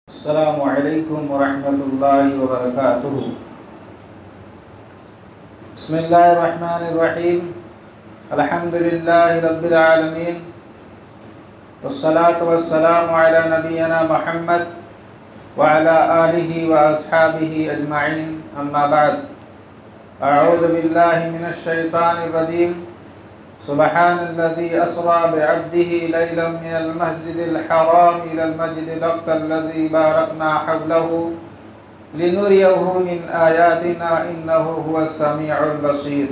السلام علیکم ورحمۃ اللہ وبرکاتہ۔ بسم اللہ الرحمن الرحیم، الحمد للہ رب العالمین، والصلاة والسلام علی نبینا محمد وعلی آلہ واصحابہ اجمعین، اما بعد، اعوذ باللہ من الشیطان الرجیم، سبحان الذي أسرى بعبده ليلا من المسجد الحرام إلى المسجد الأقصى الذي باركنا حوله لنريه من آياتنا إنه هو السميع البصير۔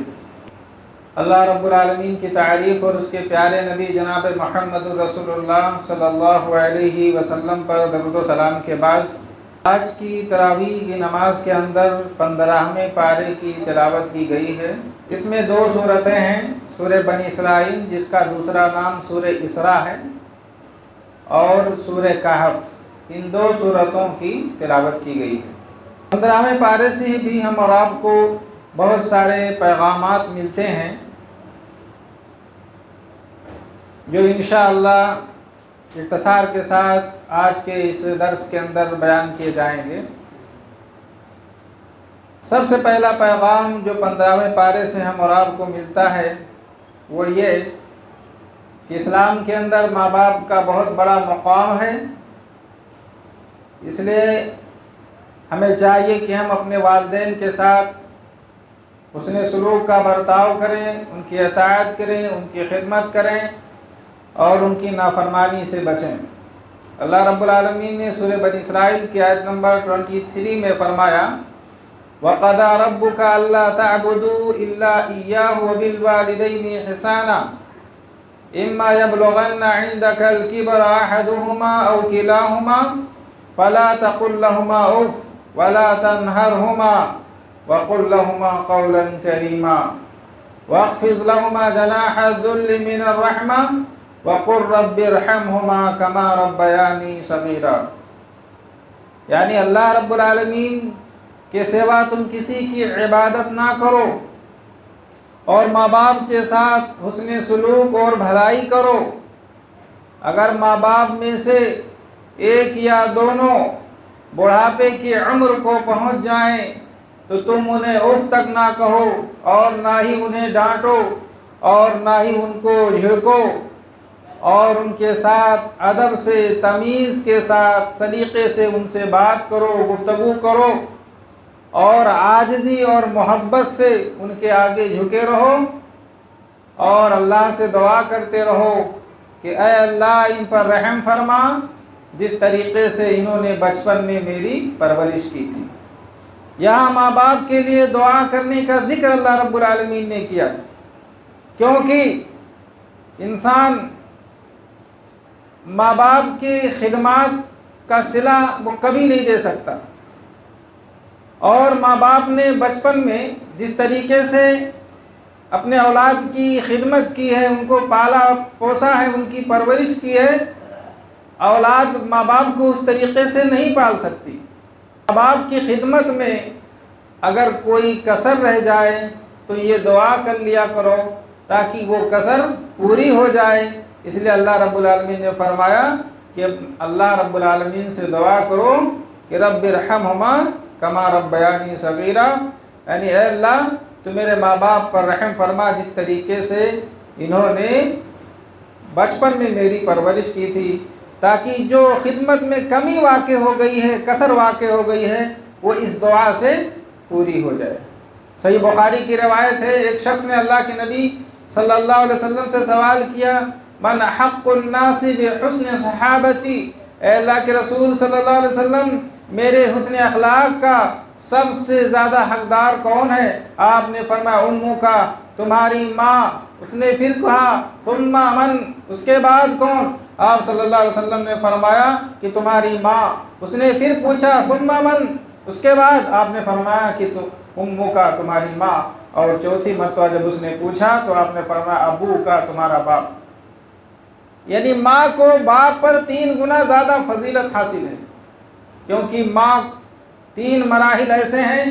اللہ رب العالمین کی تعریف اور اس کے پیارے نبی جناب محمد رسول اللہ صلی اللہ علیہ وسلم پر درود و سلام کے بعد، آج کی تراویح کی نماز کے اندر 15ویں پارے کی تلاوت کی گئی ہے۔ اس میں دو سورتیں ہیں، سورہ بنی اسرائیل جس کا دوسرا نام سورہ اسراء ہے، اور سورہ کہف، ان دو سورتوں کی تلاوت کی گئی ہے۔ 15ویں پارے سے بھی ہم اور آپ کو بہت سارے پیغامات ملتے ہیں جو انشاءاللہ اختصار کے ساتھ آج کے اس درس کے اندر بیان کیے جائیں گے۔ سب سے پہلا پیغام جو 15ویں پارے سے ہم اور آپ کو ملتا ہے وہ یہ کہ اسلام کے اندر ماں باپ کا بہت بڑا مقام ہے، اس لیے ہمیں چاہیے کہ ہم اپنے والدین کے ساتھ حسن سلوک کا برتاؤ کریں، ان کی اطاعت کریں، ان کی خدمت کریں اور ان کی نافرمانی سے بچیں۔ اللہ رب العالمین نے سورہ بنی اسرائیل کی آیت نمبر 23 میں فرمایا، وَقَضَىٰ رَبُّكَ أَلَّا تَعْبُدُوا إِلَّا إِيَّاهُ وَبِالْوَالِدَيْنِ إِحْسَانًا إِمَّا يَبْلُغَنَّ عِندَكَ الْكِبَرَ أَحَدُهُمَا أَوْ كِلَاهُمَا فَلَا تَقُل لَّهُمَا أُفٍّ وَلَا تَنْهَرْهُمَا وَقُل لَّهُمَا قَوْلًا كَرِيمًا وَاخْفِضْ لَهُمَا جَنَاحَ الذُّلِّ مِنَ الرَّحْمَةِ وَقُل رَّبِّ ارْحَمْهُمَا كَمَا رَبَّيَانِي صَغِيرًا، یعنی اللہ رب العالمین کے سوا تم کسی کی عبادت نہ کرو، اور ماں باپ کے ساتھ حسن سلوک اور بھلائی کرو۔ اگر ماں باپ میں سے ایک یا دونوں بڑھاپے کی عمر کو پہنچ جائیں تو تم انہیں اف تک نہ کہو، اور نہ ہی انہیں ڈانٹو، اور نہ ہی ان کو جھڑکو، اور ان کے ساتھ ادب سے، تمیز کے ساتھ، سلیقے سے ان سے بات کرو، گفتگو کرو، اور عاجزی اور محبت سے ان کے آگے جھکے رہو، اور اللہ سے دعا کرتے رہو کہ اے اللہ ان پر رحم فرما جس طریقے سے انہوں نے بچپن میں میری پرورش کی تھی۔ یہاں ماں باپ کے لیے دعا کرنے کا ذکر اللہ رب العالمین نے کیا، کیونکہ انسان ماں باپ کی خدمات کا صلہ وہ کبھی نہیں دے سکتا، اور ماں باپ نے بچپن میں جس طریقے سے اپنے اولاد کی خدمت کی ہے، ان کو پالا پوسا ہے، ان کی پرورش کی ہے، اولاد ماں باپ کو اس طریقے سے نہیں پال سکتی۔ ماں باپ کی خدمت میں اگر کوئی کسر رہ جائے تو یہ دعا کر لیا کرو تاکہ وہ کسر پوری ہو جائے۔ اس لیے اللہ رب العالمین نے فرمایا کہ اللہ رب العالمین سے دعا کرو کہ رب ارحمہما کما ربیانی صغیرا، یعنی اے اللہ تو میرے ماں باپ پر رحم فرما جس طریقے سے انہوں نے بچپن میں میری پرورش کی تھی، تاکہ جو خدمت میں کمی واقع ہو گئی ہے، کسر واقع ہو گئی ہے، وہ اس دعا سے پوری ہو جائے۔ صحیح بخاری کی روایت ہے، ایک شخص نے اللہ کے نبی صلی اللہ علیہ وسلم سے سوال کیا، من حق الناس بحسن صحابتی، اے اللہ کے رسول صلی اللہ علیہ وسلم میرے حسن اخلاق کا سب سے زیادہ حقدار کون ہے؟ آپ نے فرمایا امو کا، تمہاری ماں۔ اس نے پھر کہا ثم من، اس کے بعد کون؟ آپ صلی اللہ علیہ وسلم نے فرمایا کہ تمہاری ماں۔ اس نے پھر پوچھا ثم من، اس کے بعد آپ نے فرمایا کہ امو کا، تمہاری ماں، اور چوتھی مرتبہ جب اس نے پوچھا تو آپ نے فرمایا ابو کا، تمہارا باپ۔ یعنی ماں کو باپ پر 3 گنا زیادہ فضیلت حاصل ہے، کیونکہ ماں 3 مراحل ایسے ہیں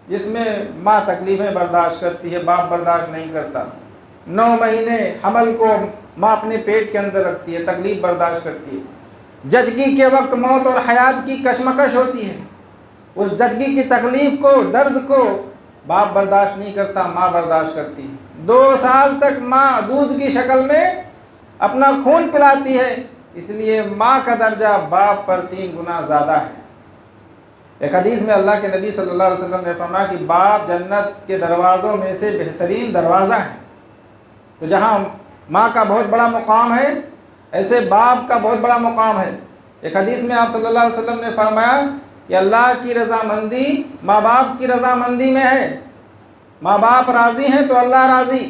جس میں ماں تکلیفیں برداشت کرتی ہے، باپ برداشت نہیں کرتا۔ 9 مہینے حمل کو ماں اپنے پیٹ کے اندر رکھتی ہے، تکلیف برداشت کرتی ہے۔ زچگی کے وقت موت اور حیات کی کشمکش ہوتی ہے، اس زچگی کی تکلیف کو، درد کو باپ برداشت نہیں کرتا، ماں برداشت کرتی ہے۔ 2 سال تک ماں دودھ کی شکل میں اپنا خون پلاتی ہے، اس لیے ماں کا درجہ باپ پر 3 گنا زیادہ ہے۔ ایک حدیث میں اللہ کے نبی صلی اللہ علیہ وسلم نے فرمایا کہ باپ جنت کے دروازوں میں سے بہترین دروازہ ہے۔ تو جہاں ماں کا بہت بڑا مقام ہے، ایسے باپ کا بہت بڑا مقام ہے۔ ایک حدیث میں آپ صلی اللہ علیہ وسلم نے فرمایا کہ اللہ کی رضامندی ماں باپ کی رضامندی میں ہے۔ ماں باپ راضی ہیں تو اللہ راضی،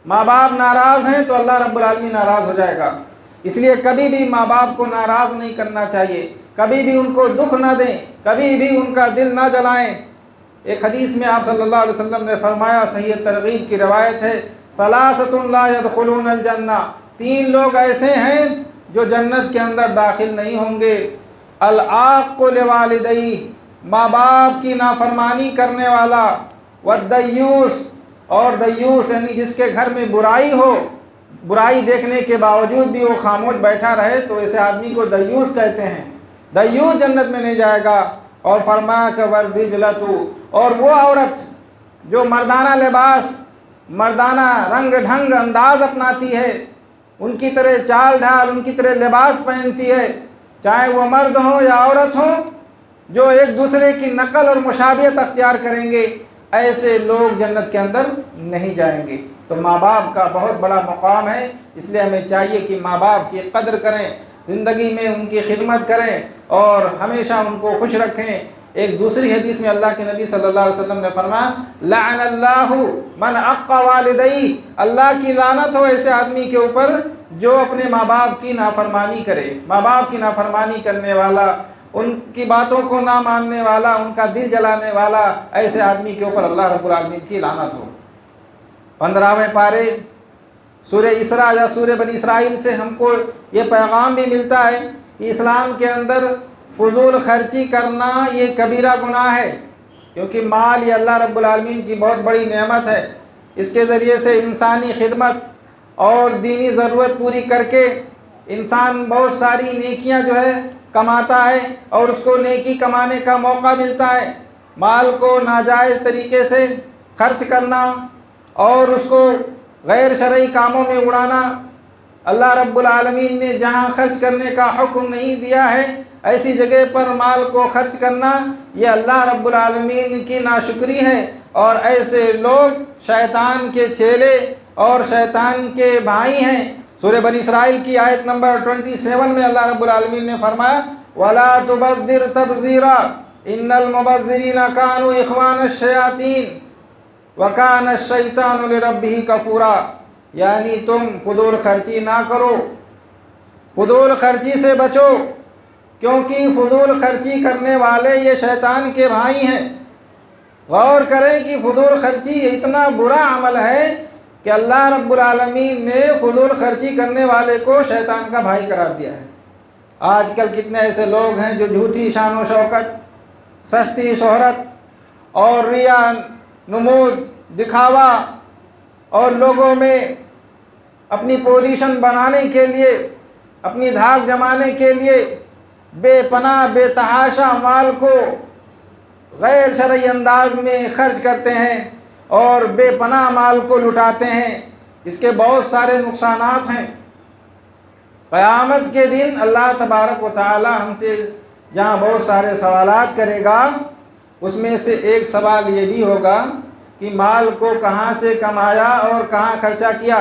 ماں باپ ناراض ہیں تو اللہ رب العالمین ناراض ہو جائے گا۔ اس لیے کبھی بھی ماں باپ کو ناراض نہیں کرنا چاہیے، کبھی بھی ان کو دکھ نہ دیں، کبھی بھی ان کا دل نہ جلائیں۔ ایک حدیث میں آپ صلی اللہ علیہ وسلم نے فرمایا، صحیح ترغیب کی روایت ہے، ثلاثۃ لا يدخلون الجنہ، 3 لوگ ایسے ہیں جو جنت کے اندر داخل نہیں ہوں گے۔ العاق لوالدیہ، ماں باپ کی نافرمانی کرنے والا، والدیوس، اور دیوس یعنی جس کے گھر میں برائی ہو، برائی دیکھنے کے باوجود بھی وہ خاموش بیٹھا رہے تو ایسے آدمی کو دیوس کہتے ہیں۔ دیوس جنت میں نہیں جائے گا۔ اور فرمایا کہ والرجلۃ، اور وہ عورت جو مردانہ لباس، مردانہ رنگ ڈھنگ انداز اپناتی ہے، ان کی طرح چال ڈھال، ان کی طرح لباس پہنتی ہے، چاہے وہ مرد ہوں یا عورت ہوں، جو ایک دوسرے کی نقل اور مشابہت اختیار کریں گے، ایسے لوگ جنت کے اندر نہیں جائیں گے۔ تو ماں باپ کا بہت بڑا مقام ہے، اس لیے ہمیں چاہیے کہ ماں باپ کی قدر کریں، زندگی میں ان کی خدمت کریں اور ہمیشہ ان کو خوش رکھیں۔ ایک دوسری حدیث میں اللہ کے نبی صلی اللہ علیہ وسلم نے فرمایا، لعن اللہ من عق والدیہ، اللہ کی لعنت ہو ایسے آدمی کے اوپر جو اپنے ماں باپ کی نافرمانی کرے۔ ماں باپ کی نافرمانی کرنے والا، ان کی باتوں کو نہ ماننے والا، ان کا دل جلانے والا، ایسے آدمی کے اوپر اللہ رب العالمین کی لعنت ہو۔ 15ویں پارے سورہ اسراء یا سورہ بنی اسرائیل سے ہم کو یہ پیغام بھی ملتا ہے کہ اسلام کے اندر فضول خرچی کرنا یہ کبیرہ گناہ ہے، کیونکہ مال یہ اللہ رب العالمین کی بہت بڑی نعمت ہے۔ اس کے ذریعے سے انسانی خدمت اور دینی ضرورت پوری کر کے انسان بہت ساری نیکیاں جو ہے کماتا ہے، اور اس کو نیکی کمانے کا موقع ملتا ہے۔ مال کو ناجائز طریقے سے خرچ کرنا اور اس کو غیر شرعی کاموں میں اڑانا، اللہ رب العالمین نے جہاں خرچ کرنے کا حکم نہیں دیا ہے ایسی جگہ پر مال کو خرچ کرنا یہ اللہ رب العالمین کی ناشکری ہے، اور ایسے لوگ شیطان کے چیلے اور شیطان کے بھائی ہیں۔ سورہ بنی اسرائیل کی آیت نمبر 27 میں اللہ رب العالمین نے فرمایا، وَلَا تُبَذِّرْ تَبْذِيرًا إِنَّ الْمُبَذِّرِينَ كَانُوا إِخْوَانَ الشَّيَاطِينِ وَكَانَ الشَّيْطَانُ لِرَبِّهِ كَفُورًا، یعنی تم فضول خرچی نہ کرو، فضول خرچی سے بچو، کیونکہ فضول خرچی کرنے والے یہ شیطان کے بھائی ہیں۔ غور کریں کہ فضول خرچی اتنا برا عمل ہے کہ اللہ رب العالمین نے فضول خرچی کرنے والے کو شیطان کا بھائی قرار دیا ہے۔ آج کل کتنے ایسے لوگ ہیں جو جھوٹی شان و شوکت، سستی شہرت اور ریا، نمود، دکھاوا اور لوگوں میں اپنی پوزیشن بنانے کے لیے، اپنی دھاک جمانے کے لیے بے پناہ بے تحاشا مال کو غیر شرعی انداز میں خرچ کرتے ہیں اور بے پناہ مال کو لٹاتے ہیں۔ اس کے بہت سارے نقصانات ہیں۔ قیامت کے دن اللہ تبارک و تعالی ہم سے جہاں بہت سارے سوالات کرے گا، اس میں سے ایک سوال یہ بھی ہوگا کہ مال کو کہاں سے کمایا اور کہاں خرچہ کیا۔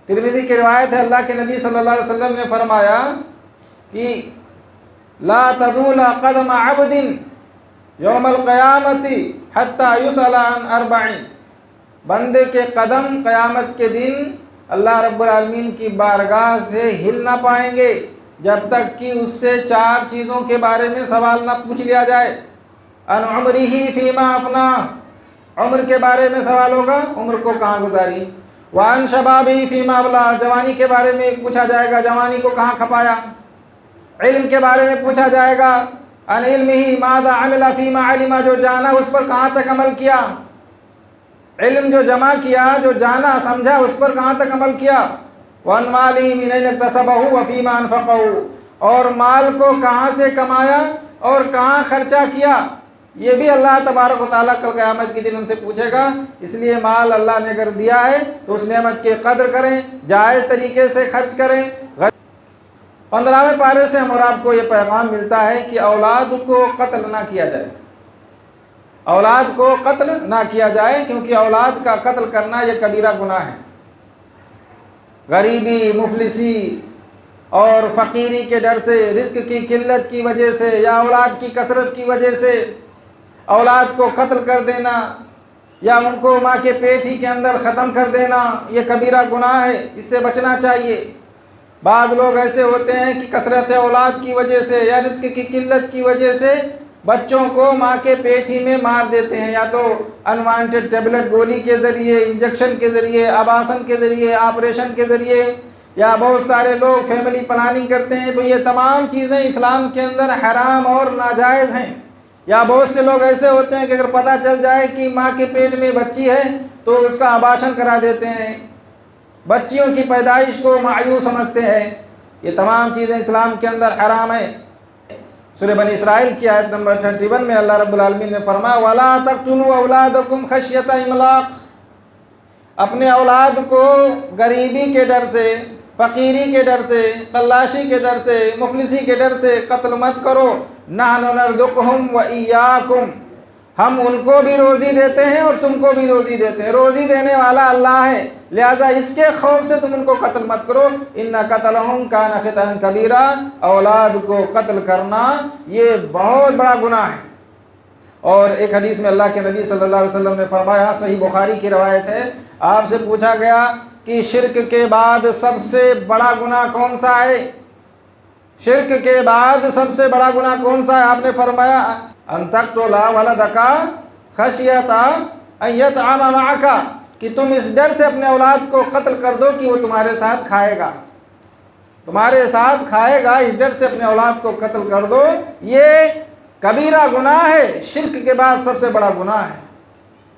ترمذی کی روایت ہے، اللہ کے نبی صلی اللہ علیہ وسلم نے فرمایا کہ لا تزول قدم عبد یوم القیامت حتی یسأل عن 4، بندے کے قدم قیامت کے دن اللہ رب العالمین کی بارگاہ سے ہل نہ پائیں گے جب تک کہ اس سے 4 چیزوں کے بارے میں سوال نہ پوچھ لیا جائے۔ ان عمرہ فیما افناہ، عمر کے بارے میں سوال ہوگا، عمر کو کہاں گزاری۔ وعن شبابہ فیما ابلاہ، جوانی کے بارے میں پوچھا جائے گا، جوانی کو کہاں کھپایا۔ علم کے بارے میں پوچھا جائے گا، ان علمہ ماذا عمل فیما علم، جو جانا اس پر کہاں تک عمل کیا۔ علم جو جمع کیا، جو جانا سمجھا، اس پر کہاں تک عمل کیا۔ وعن مالہ من این اکتسبہ وفیما انفقہ، اور مال کو کہاں سے کمایا اور کہاں خرچہ کیا، یہ بھی اللہ تبارک و تعالیٰ کل قیامت کے دن ان سے پوچھے گا۔ اس لیے مال اللہ نے اگر دیا ہے تو اس نعمت کی قدر کریں، جائز طریقے سے خرچ کریں۔ 15ویں پارے سے ہم اور آپ کو یہ پیغام ملتا ہے کہ اولاد کو قتل نہ کیا جائے، اولاد کو قتل نہ کیا جائے، کیونکہ اولاد کا قتل کرنا یہ کبیرہ گناہ ہے۔ غریبی، مفلسی اور فقیری کے ڈر سے، رزق کی قلت کی وجہ سے یا اولاد کی کثرت کی وجہ سے اولاد کو قتل کر دینا یا ان کو ماں کے پیٹ ہی کے اندر ختم کر دینا، یہ کبیرہ گناہ ہے، اس سے بچنا چاہیے۔ بعض لوگ ایسے ہوتے ہیں کہ کثرت اولاد کی وجہ سے یا رزق کی قلت کی وجہ سے بچوں کو ماں کے پیٹ ہی میں مار دیتے ہیں، یا تو انوانٹیڈ ٹیبلٹ گولی کے ذریعے، انجیکشن کے ذریعے، آباسن کے ذریعے، آپریشن کے ذریعے، یا بہت سارے لوگ فیملی پلاننگ کرتے ہیں۔ تو یہ تمام چیزیں اسلام کے اندر حرام اور ناجائز ہیں۔ یا بہت سے لوگ ایسے ہوتے ہیں کہ اگر پتہ چل جائے کہ ماں کے پیٹ میں بچی ہے تو اس کا آباشن کرا دیتے ہیں، بچیوں کی پیدائش کو معیوب سمجھتے ہیں۔ یہ تمام چیزیں اسلام کے اندر حرام ہیں۔ سورہ بنی اسرائیل کی آیت نمبر 31 میں اللہ رب العالمین نے فرمایا وَلَا تَقْتُلُوا أَوْلَادَكُمْ خَشْيَةَ إِمْلَاقٍ، اپنے اولاد کو غریبی کے ڈر سے، فقیری کے ڈر سے، قلاشی کے ڈر سے، مفلسی کے ڈر سے قتل مت کرو۔ نَحْنُ نَرْزُقُهُمْ وَإِيَّاكُمْ، ہم ان کو بھی روزی دیتے ہیں اور تم کو بھی روزی دیتے ہیں۔ روزی دینے والا اللہ ہے، لہذا اس کے خوف سے تم ان کو قتل مت کرو۔ ان قتلہم کان خطأ کبیرا، اولاد کو قتل کرنا یہ بہت بڑا گناہ ہے۔ اور ایک حدیث میں اللہ کے نبی صلی اللہ علیہ وسلم نے فرمایا، صحیح بخاری کی روایت ہے، آپ سے پوچھا گیا کہ شرک کے بعد سب سے بڑا گناہ کون سا ہے؟ شرک کے بعد سب سے بڑا گناہ کون سا ہے؟ آپ نے فرمایا ان تقتل ولدک خشیۃ ان یطعم معک، کہ تم اس ڈر سے اپنے اولاد کو قتل کر دو کہ وہ تمہارے ساتھ کھائے گا، تمہارے ساتھ کھائے گا، اس ڈر سے اپنے اولاد کو قتل کر دو۔ یہ کبیرہ گناہ ہے، شرک کے بعد سب سے بڑا گناہ ہے۔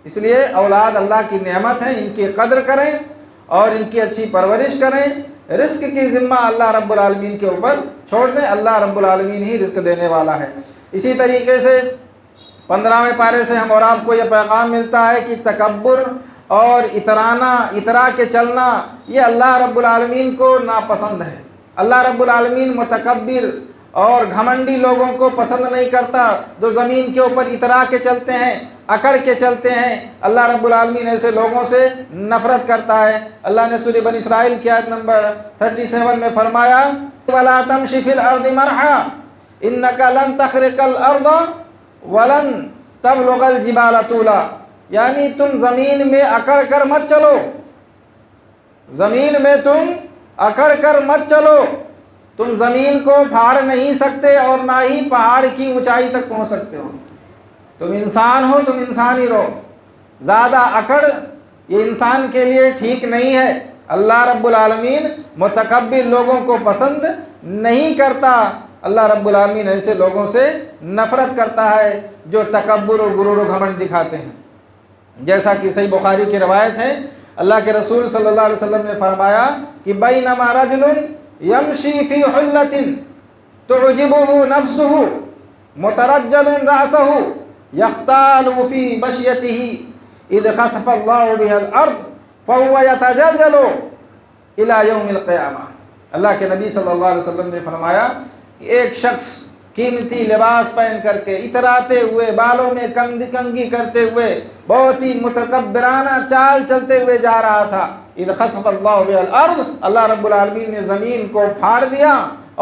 اس لیے اولاد اللہ کی نعمت ہے، ان کی قدر کریں اور ان کی اچھی پرورش کریں۔ رزق کی ذمہ اللہ رب العالمین کے اوپر چھوڑ دیں، اللہ رب العالمین ہی رزق دینے والا ہے۔ اسی طریقے سے 15ویں پارے سے ہم اور آپ کو یہ پیغام ملتا ہے کہ تکبر اور اترا کے چلنا یہ اللہ رب العالمین کو ناپسند ہے۔ اللہ رب العالمین متکبر اور گھمنڈی لوگوں کو پسند نہیں کرتا، جو زمین کے اوپر اترا کے چلتے ہیں، اکڑ کے چلتے ہیں۔ اللہ رب العالمین ایسے لوگوں سے نفرت کرتا ہے۔ اللہ نے سورہ بنی اسرائیل کی آیت نمبر 37 میں فرمایا وَلَا تَمْشِ فِي الْأَرْضِ مَرْحًا إِنَّكَ لَن تَخْرِقَ الْأَرْضَ وَلَن تَبْلُغَ الْجِبَالَ طُولًا، یعنی تم زمین میں اکڑ کر مت چلو، زمین میں تم اکڑ کر مت چلو، تم زمین کو پھاڑ نہیں سکتے اور نہ ہی پہاڑ کی اونچائی تک پہنچ سکتے ہو۔ تم انسان ہو، تم انسان ہی رہو۔ زیادہ اکڑ یہ انسان کے لیے ٹھیک نہیں ہے۔ اللہ رب العالمین متکبر لوگوں کو پسند نہیں کرتا۔ اللہ رب العالمین ایسے لوگوں سے نفرت کرتا ہے جو تکبر و غرور و گھمنڈ دکھاتے ہیں۔ جیسا کہ صحیح بخاری کی روایت ہے، اللہ کے رسول صلی اللہ علیہ وسلم نے فرمایا کہ بینما رجل یمشی فی حلۃ تعجبہ نفسہ مترجل رأسہ یختال فی مشیتہ اذ خسف اللہ بہ الارض فہو یتجلجل الی یوم القیامہ۔ اللہ کے نبی صلی اللہ علیہ وسلم نے فرمایا کہ ایک شخص قیمتی لباس پہن کر کے اتراتے ہوئے، بالوں میں کنگھی کرتے ہوئے، بہت ہی متکبرانہ چال چلتے ہوئے جا رہا تھا۔ اذ خسف اللہ بہ الارض، اللہ رب العالمین نے زمین کو پھاڑ دیا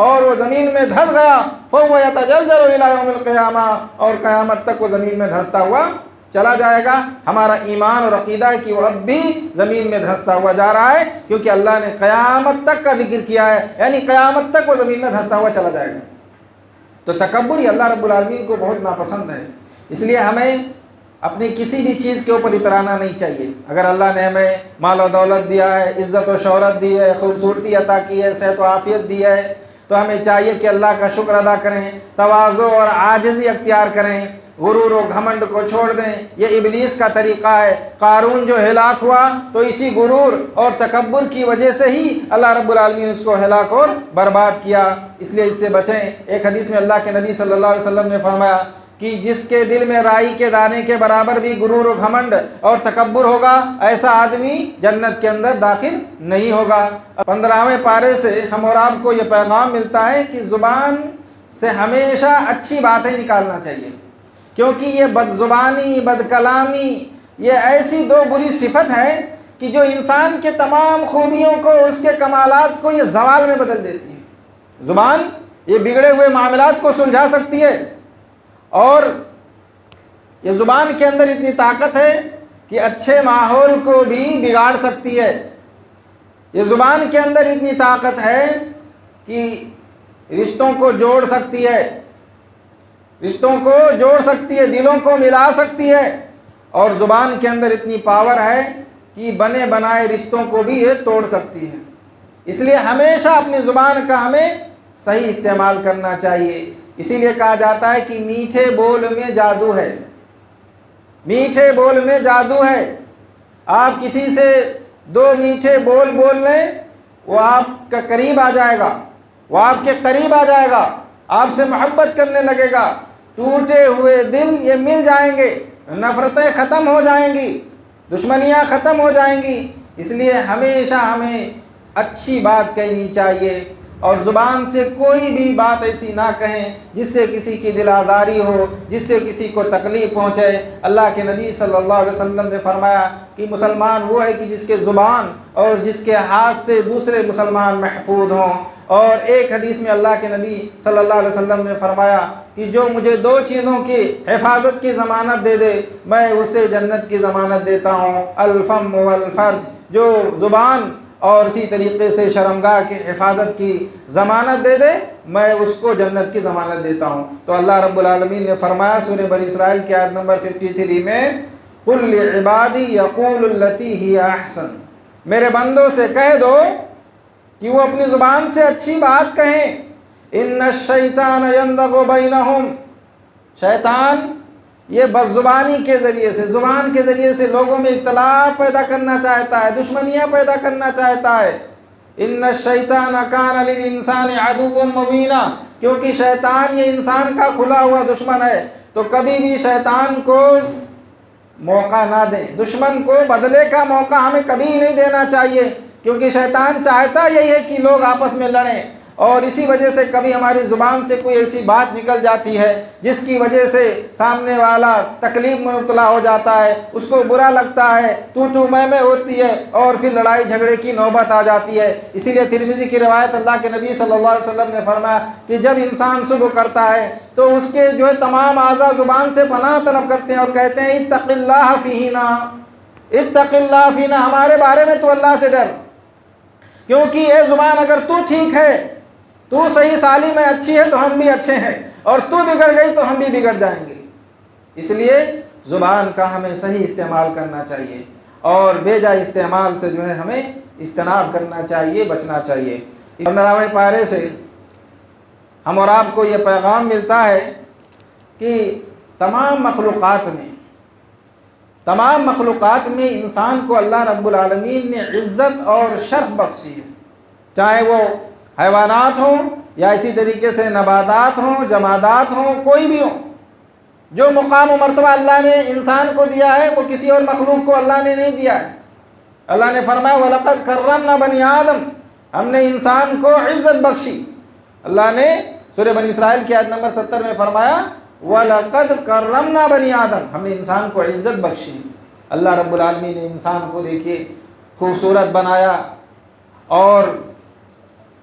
اور وہ زمین میں دھس گیا۔ فہو یتجلجل الی یوم القیامہ، اور قیامت تک وہ زمین میں دھستا ہوا چلا جائے گا۔ ہمارا ایمان اور عقیدہ ہے کہ وہ اب بھی زمین میں دھستا ہوا جا رہا ہے، کیونکہ اللہ نے قیامت تک کا ذکر کیا ہے، یعنی قیامت تک وہ زمین میں دھستا ہوا چلا جائے گا۔ تو تکبر یہ اللہ رب العالمین کو بہت ناپسند ہے۔ اس لیے ہمیں اپنی کسی بھی چیز کے اوپر اترانا نہیں چاہیے۔ اگر اللہ نے ہمیں مال و دولت دیا ہے، عزت و شہرت دی ہے، خوبصورتی عطا کی ہے، صحت و عافیت دی ہے، تو ہمیں چاہیے کہ اللہ کا شکر ادا کریں، تواضع اور عاجزی اختیار کریں۔ غرور و گھمنڈ کو چھوڑ دیں۔ یہ ابلیس کا طریقہ ہے۔ قارون جو ہلاک ہوا تو اسی غرور اور تکبر کی وجہ سے ہی اللہ رب العالمین اس کو ہلاک اور برباد کیا، اس لیے اس سے بچیں۔ ایک حدیث میں اللہ کے نبی صلی اللہ علیہ وسلم نے فرمایا کہ جس کے دل میں رائی کے دانے کے برابر بھی غرور و گھمنڈ اور تکبر ہوگا، ایسا آدمی جنت کے اندر داخل نہیں ہوگا۔ 15ویں پارے سے ہم اور آپ کو یہ پیغام ملتا ہے کہ زبان سے ہمیشہ اچھی باتیں نکالنا چاہیے، کیونکہ یہ بد زبانی، بد کلامی، یہ ایسی دو بری صفت ہے کہ جو انسان کے تمام خوبیوں کو، اس کے کمالات کو یہ زوال میں بدل دیتی ہے۔ زبان یہ بگڑے ہوئے معاملات کو سلجھا سکتی ہے، اور یہ زبان کے اندر اتنی طاقت ہے کہ اچھے ماحول کو بھی بگاڑ سکتی ہے۔ یہ زبان کے اندر اتنی طاقت ہے کہ رشتوں کو جوڑ سکتی ہے، رشتوں کو جوڑ سکتی ہے، دلوں کو ملا سکتی ہے، اور زبان کے اندر اتنی پاور ہے کہ بنے بنائے رشتوں کو بھی یہ توڑ سکتی ہے۔ اس لیے ہمیشہ اپنی زبان کا ہمیں صحیح استعمال کرنا چاہیے۔ اسی لیے کہا جاتا ہے کہ میٹھے بول میں جادو ہے، میٹھے بول میں جادو ہے۔ آپ کسی سے دو میٹھے بول بول لیں، وہ آپ کے قریب آ جائے گا، وہ آپ کے قریب آ جائے گا، آپ سے محبت کرنے لگے گا، ٹوٹے ہوئے دل یہ مل جائیں گے، نفرتیں ختم ہو جائیں گی، دشمنیاں ختم ہو جائیں گی۔ اس لیے ہمیشہ ہمیں اچھی بات کہنی چاہیے، اور زبان سے کوئی بھی بات ایسی نہ کہیں جس سے کسی کی دل آزاری ہو، جس سے کسی کو تکلیف پہنچے۔ اللہ کے نبی صلی اللہ علیہ وسلم نے فرمایا کہ مسلمان وہ ہے کہ جس کے زبان اور جس کے ہاتھ سے دوسرے مسلمان محفوظ ہوں۔ اور ایک حدیث میں اللہ کے نبی صلی اللہ علیہ وسلم نے فرمایا کہ جو مجھے دو چیزوں کی حفاظت کی ضمانت دے دے، میں اسے جنت کی ضمانت دیتا ہوں، الفم والفرج، جو زبان اور اسی طریقے سے شرمگاہ کی حفاظت کی ضمانت دے دے، میں اس کو جنت کی ضمانت دیتا ہوں۔ تو اللہ رب العالمین نے فرمایا سورہ بنی اسرائیل کی آیت نمبر 53 میں، قُلْ لِعِبَادِي يَقُولُ الَّتِي هِيَ أَحْسَنُ، میرے بندوں سے کہہ دو کہ وہ اپنی زبان سے اچھی بات کہیں۔ إِنَّ الشَّيْطَانَ يَنزَغُ بَيْنَهُمْ، شیطان یہ بد زبانی کے ذریعے سے، زبان کے ذریعے سے لوگوں میں اختلاف پیدا کرنا چاہتا ہے، دشمنیاں پیدا کرنا چاہتا ہے۔ ان الشیطان کان للانسان عدوا مبینا، کیونکہ شیطان یہ انسان کا کھلا ہوا دشمن ہے، تو کبھی بھی شیطان کو موقع نہ دیں، دشمن کو بدلے کا موقع ہمیں کبھی نہیں دینا چاہیے، کیونکہ شیطان چاہتا یہی ہے کہ لوگ آپس میں لڑیں، اور اسی وجہ سے کبھی ہماری زبان سے کوئی ایسی بات نکل جاتی ہے جس کی وجہ سے سامنے والا تکلیف میں مبتلا ہو جاتا ہے، اس کو برا لگتا ہے، تو میں ہوتی ہے، اور پھر لڑائی جھگڑے کی نوبت آ جاتی ہے۔ اسی لیے ترمذی کی روایت اللہ کے نبی صلی اللہ علیہ وسلم نے فرمایا کہ جب انسان صبح کرتا ہے تو اس کے تمام اعضاء زبان سے پناہ طلب کرتے ہیں اور کہتے ہیں اتق اللہ فینا، اتق اللہ فینا، ہمارے بارے میں تو اللہ سے ڈر، کیونکہ یہ زبان اگر تو ٹھیک ہے، تو صحیح سالم میں اچھی ہے، تو ہم بھی اچھے ہیں، اور تو بگڑ گئی تو ہم بھی بگڑ جائیں گے۔ اس لیے زبان کا ہمیں صحیح استعمال کرنا چاہیے، اور بے جا استعمال سے ہمیں اجتناب کرنا چاہیے، بچنا چاہیے۔ 15ویں پارے سے ہم اور آپ کو یہ پیغام ملتا ہے کہ تمام مخلوقات میں انسان کو اللہ رب العالمین نے عزت اور شرف بخشی ہے، چاہے وہ حیوانات ہوں یا اسی طریقے سے نباتات ہوں، جمادات ہوں، کوئی بھی ہوں، جو مقام و مرتبہ اللہ نے انسان کو دیا ہے وہ کسی اور مخلوق کو اللہ نے نہیں دیا ہے۔ اللہ نے فرمایا وَلَقَدْ كَرَّمْنَا بَنِي آدَمَ، ہم نے انسان کو عزت بخشی۔ اللہ نے سورہ بنی اسرائیل کی آیت نمبر 70 میں فرمایا وَلَقَدْ كَرَّمْنَا بَنِي آدَمَ، ہم نے انسان کو عزت بخشی۔ اللہ رب العالمین نے انسان کو دیکھیے خوبصورت بنایا، اور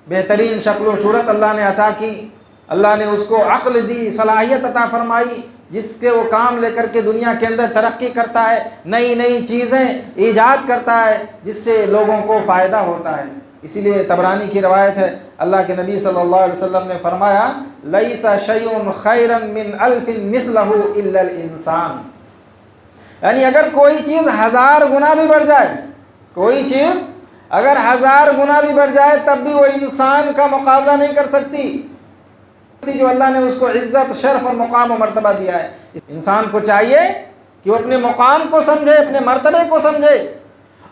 بہترین شکل و صورت اللہ نے عطا کی، اللہ نے اس کو عقل دی، صلاحیت عطا فرمائی، جس کے وہ کام لے کر کے دنیا کے اندر ترقی کرتا ہے، نئی نئی چیزیں ایجاد کرتا ہے جس سے لوگوں کو فائدہ ہوتا ہے۔ اسی لیے طبرانی کی روایت ہے، اللہ کے نبی صلی اللہ علیہ وسلم نے فرمایا لیس شیء خیرا من الف مثلہ الا الانسان، یعنی اگر کوئی چیز 1000 گنا بھی بڑھ جائے، کوئی چیز اگر 1000 گنا بھی بڑھ جائے تب بھی وہ انسان کا مقابلہ نہیں کر سکتی۔ جو اللہ نے اس کو عزت، شرف اور مقام و مرتبہ دیا ہے. انسان کو چاہیے کہ وہ اپنے مقام کو سمجھے، اپنے مرتبے کو سمجھے،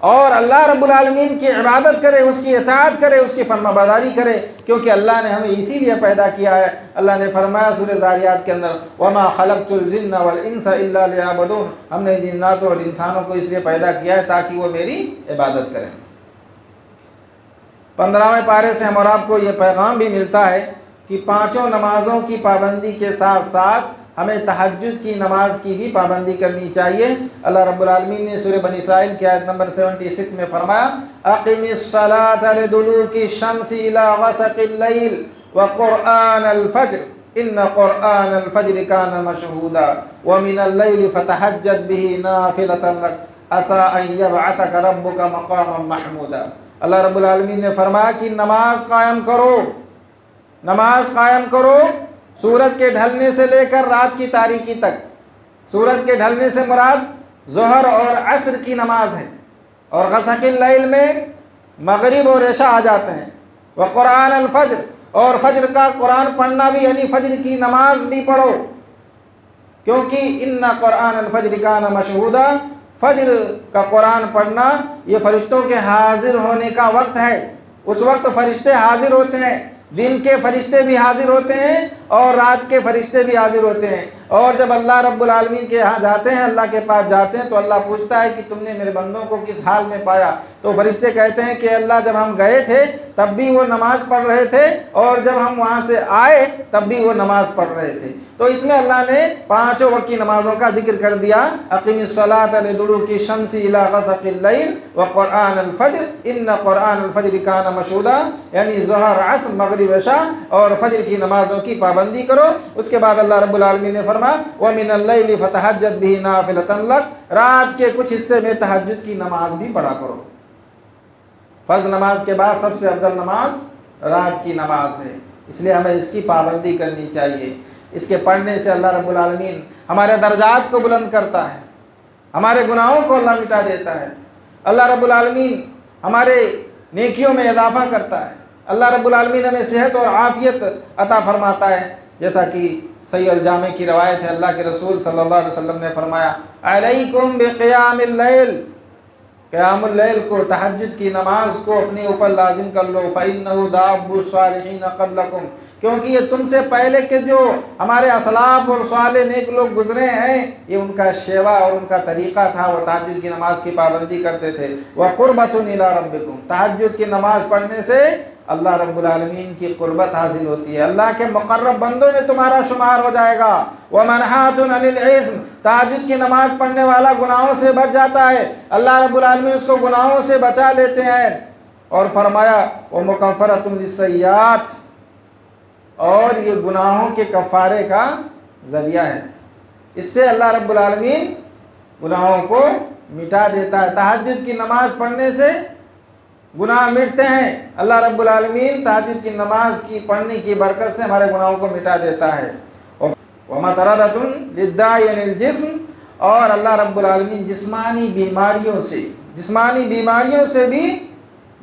اور اللہ رب العالمین کی عبادت کرے، اس کی اطاعت کرے، اس کی فرما برداری کرے، کیونکہ اللہ نے ہمیں اسی لیے پیدا کیا ہے. اللہ نے فرمایا سورہ ذاریات کے اندر وَمَا خَلَقْتُ الْجِنَّ وَالْإِنسَ إِلَّا لِيَعْبُدُونَ، ہم نے جناتوں اور انسانوں کو اس لیے پیدا کیا ہے تاکہ وہ میری عبادت کریں. 15ویں پارے سے ہم اور آپ کو یہ پیغام بھی ملتا ہے کہ پانچوں نمازوں کی پابندی کے ساتھ ساتھ ہمیں تہجد کی نماز کی بھی پابندی کرنی چاہیے. اللہ رب العالمین نے سورہ بنی اسرائیل کی آیت نمبر 76 میں فرمایا اقم الصلاۃ لدلوک الشمس الی غسق اللیل وقرآن الفجر ان قرآن الفجر کان مشہودا ومن اللیل فتہجد به نافلۃ لک عسى ان یبعثک ربک مقاما محمودا. اللہ رب العالمین نے فرمایا کہ نماز قائم کرو، نماز قائم کرو سورج کے ڈھلنے سے لے کر رات کی تاریکی تک. سورج کے ڈھلنے سے مراد ظہر اور عصر کی نماز ہے، اور غسق اللیل میں مغرب اور عشاء آ جاتے ہیں. وقرآن الفجر، اور فجر کا قرآن پڑھنا بھی یعنی فجر کی نماز بھی پڑھو، کیونکہ ان قرآن الفجر کان مشہودا، فجر کا قرآن پڑھنا یہ فرشتوں کے حاضر ہونے کا وقت ہے. اس وقت فرشتے حاضر ہوتے ہیں، دن کے فرشتے بھی حاضر ہوتے ہیں اور رات کے فرشتے بھی حاضر ہوتے ہیں. اور جب اللہ رب العالمین کے یہاں جاتے ہیں، اللہ کے پاس جاتے ہیں، تو اللہ پوچھتا ہے کہ تم نے میرے بندوں کو کس حال میں پایا؟ تو فرشتے کہتے ہیں کہ اللہ جب ہم گئے تھے تب بھی وہ نماز پڑھ رہے تھے، اور جب ہم وہاں سے آئے تب بھی وہ نماز پڑھ رہے تھے. تو اس میں اللہ نے پانچوں وقت کی نمازوں کا ذکر کر دیا. اقم الصلاۃ لدلوک الشمس الی غسق اللیل وقرآن الفجر ان قرآن الفجر کان مشہودا، یعنی ظہر، عصر، مغرب، عشاء اور فجر کی نمازوں کی پابندی کرو. اس کے بعد اللہ رب العالمین نے فرمایا وَمِنَ اللَّيْلِ فَتَهَجَّدْ بِهِ نَافِلَةً لَكَ، رات کے کچھ حصے میں تہجد کی نماز بھی پڑھا کرو. فرض نماز کے بعد سب سے افضل نماز رات کی نماز ہے، اس لیے ہمیں اس کی پابندی کرنی چاہیے. اس کے پڑھنے سے اللہ رب العالمین ہمارے درجات کو بلند کرتا ہے، ہمارے گناہوں کو اللہ مٹا دیتا ہے. اللہ رب العالمین ہمارے نیکیوں میں اضافہ کرتا ہے. اللہ رب العالمین ہمیں صحت اور عافیت عطا فرماتا ہے، جیسا کہ صحیح الجامع کی روایت ہے. اللہ کے رسول صلی اللہ علیہ وسلم نے فرمایا علیکم بقیام اللیل، قیام اللیل کو، تہجد کی نماز کو اپنے اوپر لازم کر لو. فإنہ داب الصالحین قبلکم، کیونکہ یہ تم سے پہلے کے جو ہمارے اسلاف اور صالح نیک لوگ گزرے ہیں، یہ ان کا شیوا اور ان کا طریقہ تھا، وہ تہجد کی نماز کی پابندی کرتے تھے. وقربۃ الی ربکم، تہجد کی نماز پڑھنے سے اللہ رب العالمین کی قربت حاصل ہوتی ہے، اللہ کے مقرب بندوں میں تمہارا شمار ہو جائے گا. ومنہات عن الاسم، تہجد کی نماز پڑھنے والا گناہوں سے بچ جاتا ہے، اللہ رب العالمین اس کو گناہوں سے بچا لیتے ہیں. اور فرمایا ومکفرۃ للسیئات، اور یہ گناہوں کے کفارے کا ذریعہ ہے. اس سے اللہ رب العالمین گناہوں کو مٹا دیتا ہے. تہجد کی نماز پڑھنے سے گناہ مٹتے ہیں. اللہ رب العالمین تہجد کی نماز کی پڑھنے کی برکت سے ہمارے گناہوں کو مٹا دیتا ہے. وَمَطَرَدَةٌ لِلدَّاعِ عَنِ الْجِسْمِ، اور اللہ رب العالمین جسمانی بیماریوں سے بھی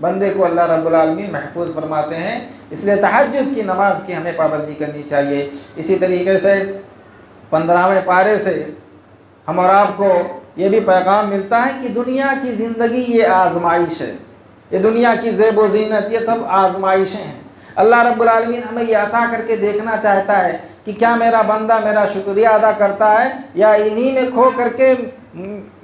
بندے کو اللہ رب العالمین محفوظ فرماتے ہیں. اس لیے تہجد کی نماز کی ہمیں پابندی کرنی چاہیے. اسی طریقے سے 15ویں پارے سے ہم اور آپ کو یہ بھی پیغام ملتا ہے کہ دنیا کی زندگی یہ آزمائش ہے، یہ دنیا کی زیب و زینت یہ سب آزمائشیں ہیں. اللہ رب العالمین ہمیں یہ عطا کر کے دیکھنا چاہتا ہے کہ کیا میرا بندہ میرا شکریہ ادا کرتا ہے، یا انہی میں کھو کر کے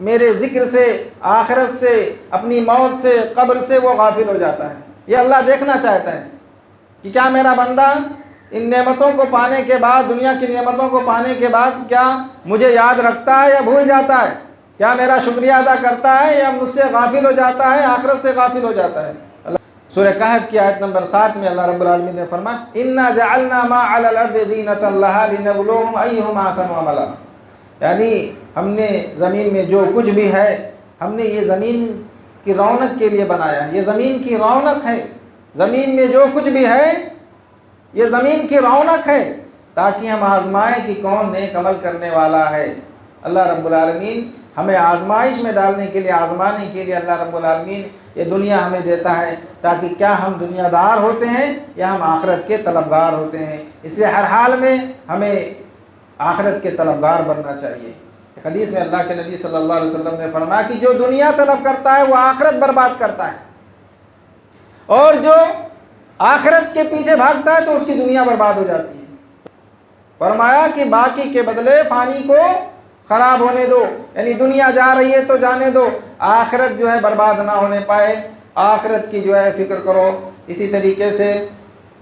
میرے ذکر سے، آخرت سے، اپنی موت سے، قبر سے وہ غافل ہو جاتا ہے. یہ اللہ دیکھنا چاہتا ہے کہ کیا میرا بندہ ان نعمتوں کو پانے کے بعد، دنیا کی نعمتوں کو پانے کے بعد کیا مجھے یاد رکھتا ہے یا بھول جاتا ہے، کیا میرا شکریہ ادا کرتا ہے یا مجھ سے غافل ہو جاتا ہے، آخرت سے غافل ہو جاتا ہے. سورہ کہف کی آیت نمبر 7 میں اللہ رب العالمین نے فرمایا اِنَّا جَعَلْنَا مَا عَلَى الْأَرْضِ زِينَةً لَهَا لِنَبْلُوهُمْ أَيُّهُمْ أَحْسَنُ عَمَلًا، یعنی ہم نے زمین میں جو کچھ بھی ہے، ہم نے یہ زمین کی رونق کے لیے بنایا ہے. یہ زمین کی رونق ہے، زمین میں جو کچھ بھی ہے یہ زمین کی رونق ہے، تاکہ ہم آزمائیں کہ کون نیک عمل کرنے والا ہے. اللہ رب العالمین ہمیں آزمائش میں ڈالنے کے لیے، آزمانے کے لیے اللہ رب العالمین یہ دنیا ہمیں دیتا ہے، تاکہ کیا ہم دنیا دار ہوتے ہیں یا ہم آخرت کے طلبگار ہوتے ہیں. اس لیے ہر حال میں ہمیں آخرت کے طلبگار بننا چاہیے۔ ایک حدیث میں اللہ کے نبی صلی اللہ علیہ وسلم نے فرمایا کہ جو دنیا طلب کرتا ہے وہ آخرت برباد کرتا ہے، اور جو آخرت کے پیچھے بھاگتا ہے تو اس کی دنیا برباد ہو جاتی ہے۔ فرمایا کہ باقی کے بدلے فانی کو خراب ہونے دو، یعنی دنیا جا رہی ہے تو جانے دو، آخرت جو ہے برباد نہ ہونے پائے، آخرت کی جو ہے فکر کرو۔ اسی طریقے سے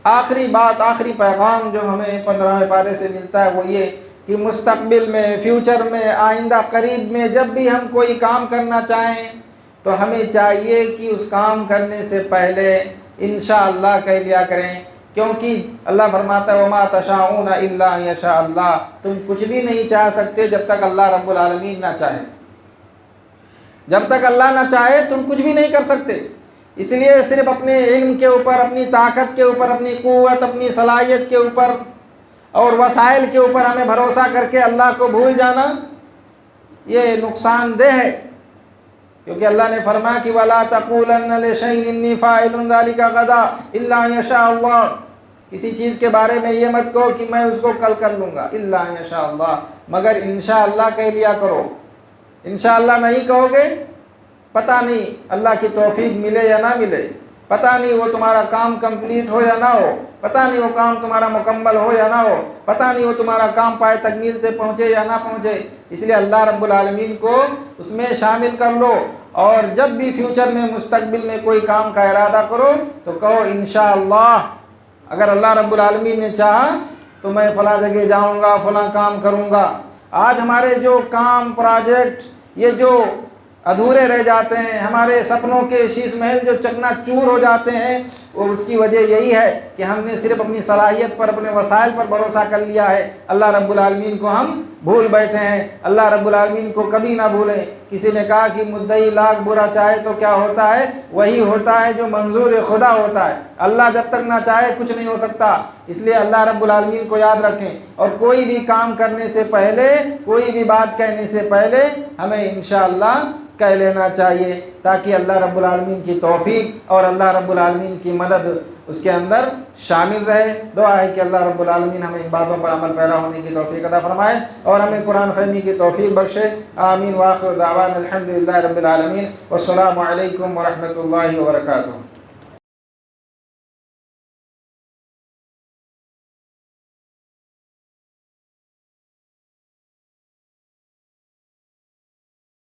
آخری بات، آخری پیغام جو ہمیں 15ویں پارے سے ملتا ہے وہ یہ کہ مستقبل میں، فیوچر میں، آئندہ قریب میں جب بھی ہم کوئی کام کرنا چاہیں تو ہمیں چاہیے کہ اس کام کرنے سے پہلے انشاءاللہ کہہ لیا کریں، کیونکہ اللہ فرماتا ہے وَمَا تَشَاءُونَ إِلَّا أَن يَشَاءَ اللَّهُ، تم کچھ بھی نہیں چاہ سکتے جب تک اللہ رب العالمین نہ چاہے۔ جب تک اللہ نہ چاہے تم کچھ بھی نہیں کر سکتے۔ اس لیے صرف اپنے علم کے اوپر، اپنی طاقت کے اوپر، اپنی قوت، اپنی صلاحیت کے اوپر اور وسائل کے اوپر ہمیں بھروسہ کر کے اللہ کو بھول جانا یہ نقصان دہ ہے، کیونکہ اللہ نے فرمایا کہ وَلَا تَقُولَنَّ لِشَيْءٍ إِنِّي فَاعِلٌ ذَلِكَ غَدًا إِلَّا أَن يَشَاءَ اللَّهُ، کسی چیز کے بارے میں یہ مت کہو کہ میں اس کو کل کر لوں گا، إِلَّا أَن يَشَاءَ اللَّهُ، مگر انشاءاللہ کہہ لیا کرو۔ انشاءاللہ نہیں کہو گے پتہ نہیں اللہ کی توفیق ملے یا نہ ملے، پتہ نہیں وہ تمہارا کام کمپلیٹ ہو یا نہ ہو، پتہ نہیں وہ کام تمہارا مکمل ہو یا نہ ہو، پتہ نہیں وہ تمہارا کام پائے تکمیل سے پہنچے یا نہ پہنچے۔ اس لیے اللہ رب العالمین کو اس میں شامل کر لو، اور جب بھی فیوچر میں، مستقبل میں کوئی کام کا ارادہ کرو تو کہو انشاءاللہ، اگر اللہ رب العالمین نے چاہا تو میں فلاں جگہ جاؤں گا، فلاں کام کروں گا۔ آج ہمارے جو کام، پروجیکٹ یہ جو ادھورے رہ جاتے ہیں، ہمارے سپنوں کے شیش محل جو چکنا چور ہو جاتے ہیں، اور اس کی وجہ یہی ہے کہ ہم نے صرف اپنی صلاحیت پر، اپنے وسائل پر بھروسہ کر لیا ہے، اللہ رب العالمین کو ہم بھول بیٹھے ہیں۔ اللہ رب العالمین کو کبھی نہ بھولیں۔ کسی نے کہا کہ مدعی لاکھ برا چاہے تو کیا ہوتا ہے؟ وہی ہوتا ہے جو منظور خدا ہوتا ہے۔ اللہ جب تک نہ چاہے کچھ نہیں ہو سکتا۔ اس لیے اللہ رب العالمین کو یاد رکھیں، اور کوئی بھی کام کرنے سے پہلے، کوئی بھی بات کہنے سے پہلے ہمیں انشاءاللہ کہہ لینا چاہیے، تاکہ اللہ رب العالمین کی توفیق اور اللہ رب العالمین کی مدد اس کے اندر شامل رہے۔ دعا ہے کہ اللہ رب العالمین ہمیں ان باتوں پر عمل پیرا ہونے کی توفیق عطا فرمائے اور ہمیں قرآن فہمی کی توفیق بخشے۔ آمین۔ وآخر دعوانا الحمدللہ رب العالمین، والسلام علیکم ورحمۃ اللہ وبرکاتہ۔